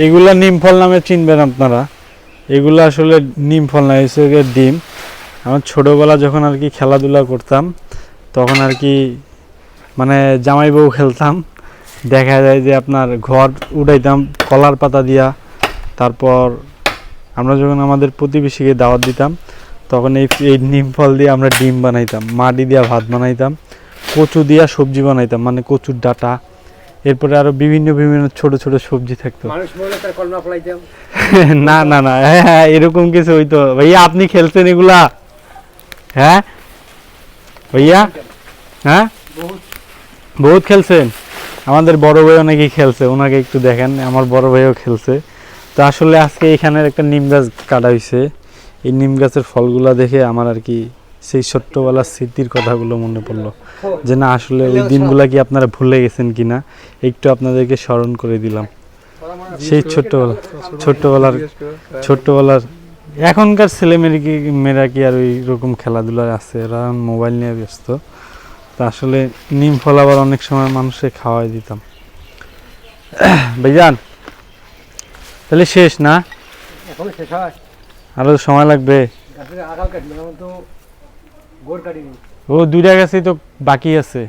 এগুলা নিম ফল নামে চিনবেন আপনারা। এগুলো আসলে নিম ফল না, হচ্ছে ডিম। আমার ছোটোবেলা যখন আর কি খেলাধুলা করতাম তখন আর কি মানে জামাই বউ খেলতাম, দেখা যায় যে আপনার ঘর উঠাইতাম কলার পাতা দিয়া। তারপর আমরা যখন আমাদের প্রতিবেশীকে দাওয়াত দিতাম তখন এই নিম ফল দিয়ে আমরা ডিম বানাইতাম, মাটি দিয়া ভাত বানাইতাম, কচু দিয়া সবজি বানাইতাম, মানে কচুর ডাঁটা। এরপরে আরো বিভিন্ন বিভিন্ন ছোট ছোট সবজি থাকতো। না না না, হ্যাঁ এরকম কিছু হইতো। ভাইয়া আপনি খেলছেন এগুলা? হ্যাঁ ভাইয়া, হ্যাঁ বহুত খেলছেন। আমাদের বড় ভাইও নাকি খেলছে, ওনাকে একটু দেখেন। আমার বড় ভাইও খেলছে। তো আসলে আজকে এখানের একটা নিম গাছ কাটা হয়েছে। এই নিম গাছের ফলগুলা দেখে আমার আর কি সেই ছোট্টবেলার স্মৃতির কথাগুলো মনে পড়লো, যে না আসলে ওই দিনগুলা কি আপনারা ভুলে গেছেন কিনা, একটু আপনাদেরকে স্মরণ করে দিলাম। সেই ছোট্টবেলার এখনকার ছেলে মেয়েরা কি আর ওই রকম খেলাধুলায় আছে? ওরা মোবাইল নিয়ে ব্যস্ত। তা আসলে নিম ফল আবার অনেক সময় মানুষে খাওয়াই দিতাম। ভাইজান তাহলে শেষ না? আরো সময় লাগবে। ও দুইটা গাছই তো বাকি আছে।